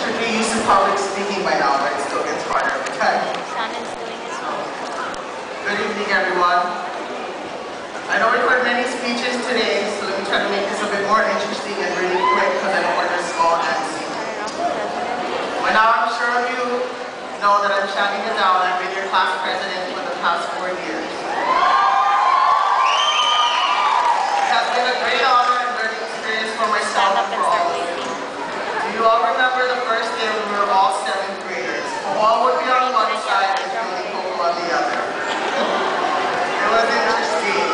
should be used to public speaking by now, but it still gets harder every time. Shannon's doing his own. Good evening, everyone. I know we've heard many speeches today, so let me try to make this a bit more interesting and really quick because I know we're small and sweet. By now, I'm sure of you know that I'm Shannon and I've been your class president for the past 4 years. It has been a great honor and learning experience for myself and for all of you. Do you all remember the first day when we were all 7th graders? Pahoa would be on one side and pahoa on the other. It was interesting.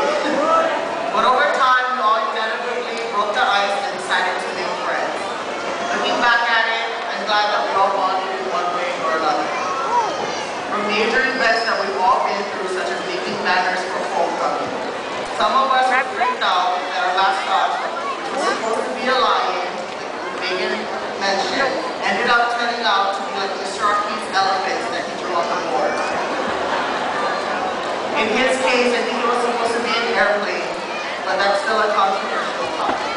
But over time, we all inevitably broke the ice and decided to make friends. Looking back at it, I'm glad that we all bonded in one way or another. From major events that we've all been through, such as making banners for homecoming. Some of us were freaked out that our mascot, which was supposed to be a lion, like Megan mentioned, ended up turning out to be like Mr. Arke's elephants that he drew on the board. In his case, I think it was supposed to be an airplane, but that's still a controversial topic.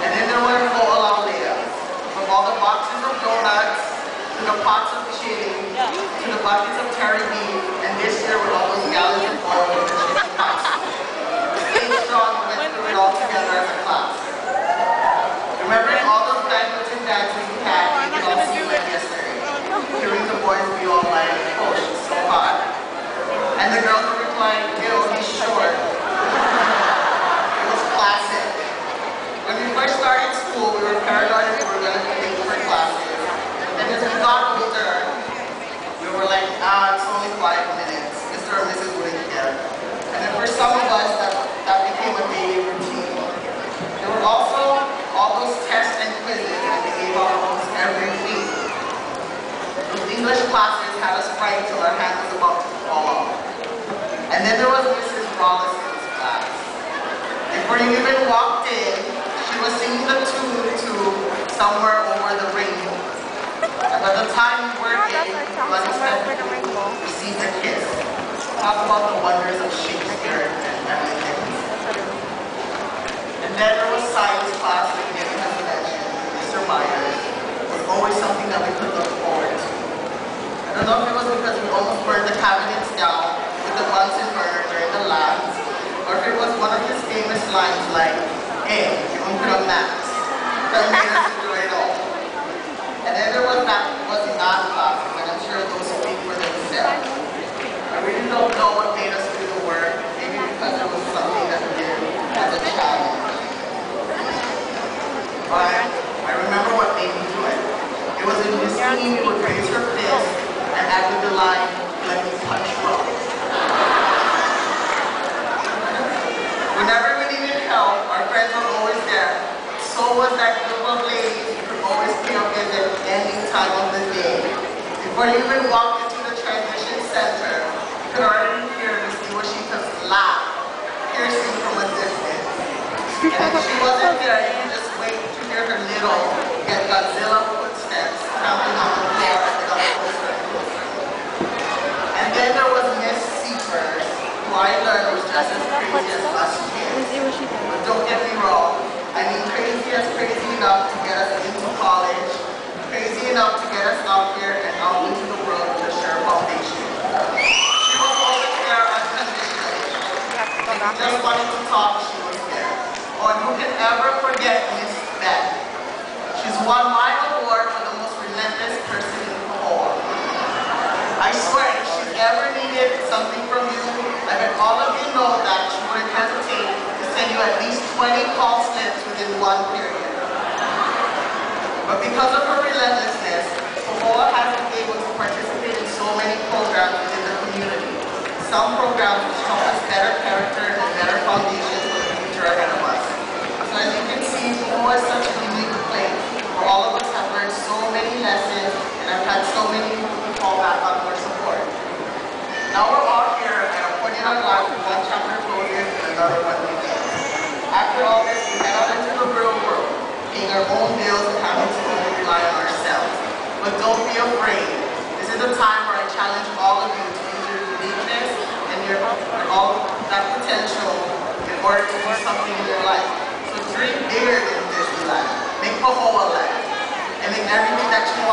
And then there were from all the boxes of donuts, to the pots of chili, to the buckets of terry beef, and this year with all those gallons of oil with the chicken pasta. We stayed strong and went through it all together as a class. Remembering all those banquets and dances we had, it all seemed like yesterday. Hearing the boys be all like, oh, she's so hot. And the girls were replying, ew, he's short. It was classic. When we first started school, we were paranoid if we were going to be late for classes. But then as we got older, we were like, it's only 5 minutes. Mr. or Mrs. wouldn't care. And then for some of us, that became a daily routine. There were also all those tests and quizzes that we gave out almost every week. Those English classes had us frightened till our hand was about to fall off. And then there was Mrs. Rollison's class. Before you even walked in, she was singing the tune to Somewhere Over the Rainbow. And by the time you were in, you unexpectedly received a kiss. Talk about the wonders of Shakespeare and everything. And then there was science class, like Megan has mentioned, Mr. Myers. It was always something that we could look forward to. I don't know if it was because we almost burned the cabinets down with the Bunsen burner during the labs, or if it was one of his famous lines like, hey, you don't put a max. That made us enjoy it all. And then there was math classes, and I'm sure those speak for themselves. I really don't know what made us do the work, maybe because it was something that we did as a challenge. But I remember what made me do it. It was in this scene, we would raise her fist and add with the line, let me punch well. Whenever we needed help, our friends were always there. So was that group of ladies who could always pay a visit any time of the day. Before you even walked into the transition center, you could already hear Miss Iwashita's laugh, piercing from a distance. And if she wasn't there, you could just wait to hear her little, yet Godzilla footsteps trampling on the floor as they got closer and closer. And then there was Miss Seepers, who I learned was just as crazy as us kids. But don't get me wrong, I mean crazy enough to get us into college, crazy enough to get us out here and out into the world with the Share Foundation. She was always there unconditionally. If you just wanted to talk, she was there. Oh, and who can ever forget Miss Beth? She's won my award for the most relentless person in pahoa. I swear, if she's ever needed something from you, I bet all of you know that she wouldn't hesitate to send you at least 20 call slips within 1 period. But because of her relentlessness, pahoa has been able to participate in so many programs within the community. Some programs which help us better character and better foundations for the future ahead of us. So as you can see, pahoa is such a unique place where all of us have learned so many lessons and have had so many people to fall back on for support. Now we're all here at a point in our life where one chapter closes and another one begins. After all this, we head out into the real world, paying our own bills and having to only rely on ourselves. But don't be afraid. This is a time where I challenge all of you to use your uniqueness and all that potential in order to do something in your life. So dream bigger than Disneyland. Make pahoa life. And make everything that you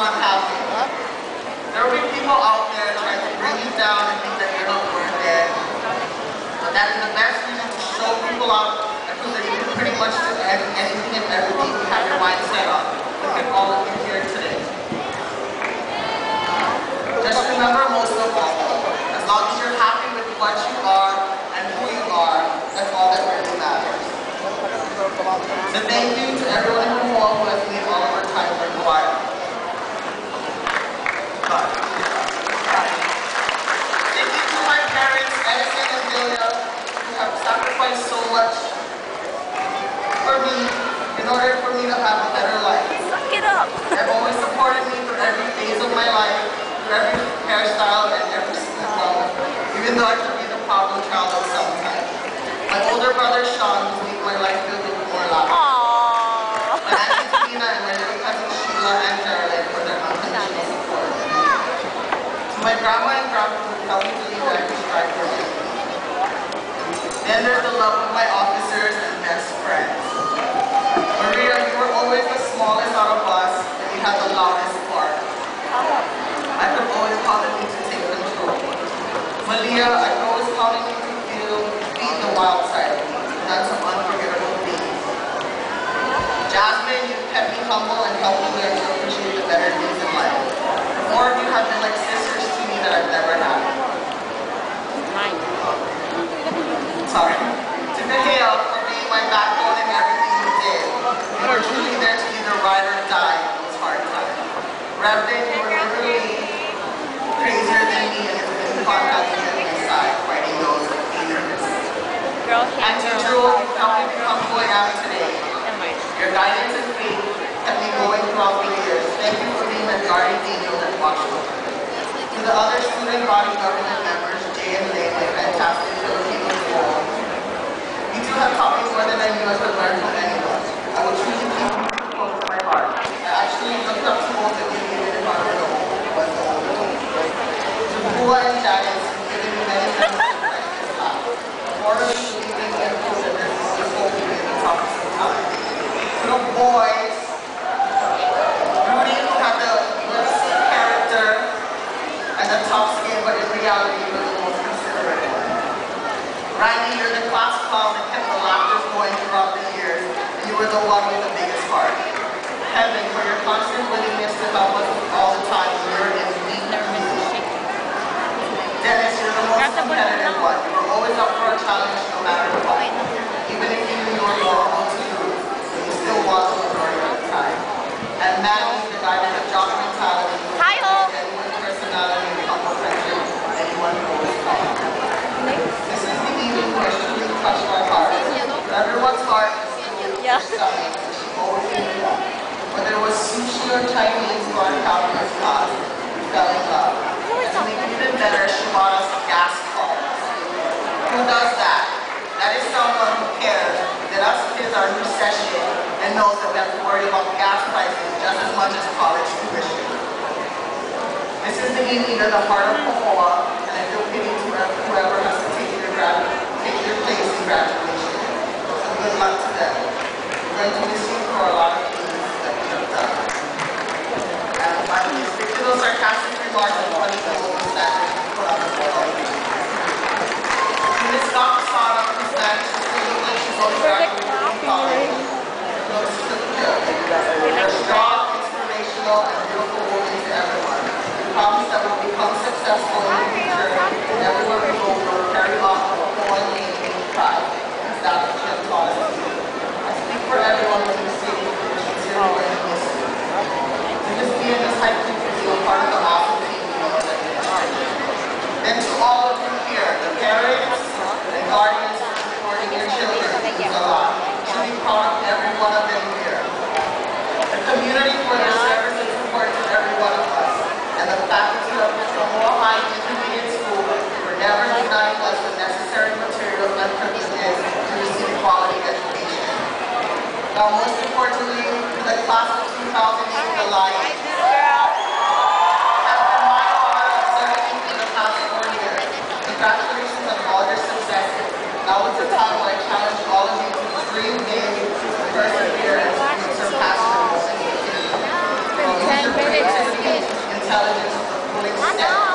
My grandma and grandpa would tell me to leave that to strive for me. Then there's the love of my officers and best friends. Maria, you were always the smallest out of us, and you had the loudest part. I could always count on you to take control. Malia, I could always count on you to feed the wild side of me. You've done some unforgettable things. Jasmine, you kept me humble and helped me learn to appreciate the better things in life. The four of you have been like sisters to me that I've never had. Sorry. To Pahoa for being my backbone in everything you did. You were truly there to either ride or die in those hard times. Reverend, you were literally crazier than me and it's been fun having you at my side, fighting those demons. And to Drew, you helped me become who I am today. Your guidance and faith kept me going throughout the years. Thank you for being my guardian angel and watchful. To the other student body government members, Jay and Lay, my fantastic Filipino school, you two have taught me more than I knew I could learn from anyone. I will truly keep you close to my heart. I actually looked up to both of you even if I was the older one. To Pahoa and Janice, you've given me many lessons in this class. More of you believing in inclusiveness always hold me in the top of some time. To the boys, Rudy, who had the USC character and the tough skin, but in reality, you were the most considerate one. Randy, you're the class clown that kept the laughter going throughout the years, and you were the one with the biggest heart. Kevin, for your constant willingness to help us all the time, you're in deep music. Dennis, you're the most competitive one. You were always up for a challenge no matter what. Even if you knew you were vulnerable to lose, you still want to majority of the time. And Maggie, the guy with the jock mentality, genuine personality, and humble friendship, anyone who always comes. This is the evening where she really touched my heart. Everyone's heart is still stunning, and she always knew that. Whether it was sushi or Chinese or our calculus class, we fell in love. And to make it even better, she bought us gas cards. Who does that? That is someone who cares that us kids are in recession and knows that we have to worry about gas prices just as much as college tuition. This is the evening of the heart of Pahoa, and I feel pity to whoever has to take your place in graduation. So good luck to them. We're going to miss you for a lot of things that we have done. And finally, stick to those sarcastic remarks and funny little standards you put on the floor. Miss Dr. Sana, who stands to look like she's always graduated from college, looks to the good. You're strong, inspirational, and beautiful woman to everyone. We promise that we'll become successful in the future, and everywhere we go, we'll carry on the Pahoa name in pride. Because that's what you have taught us to do. I speak for everyone when you say that we sincerely and miss you. To just be in this high school to be a part of the awesome team we know that we are. Then to all of you here, the parents and guardians for supporting your children, means a lot. You should be proud of every one of them here. The community for their service and support to every one of us. And the faculty of Pahoa High Intermediate School for never denying us the necessary materials and privileges to receive quality education. Now, most importantly, to the class of 2008 Alliance. Has been my honor of serving for the past 4 years. Congratulations on all your successes. Now is the time when I challenge all of you to dream big, persevere, and surpass your goals. Use your creativity, intelligence, to the full extent.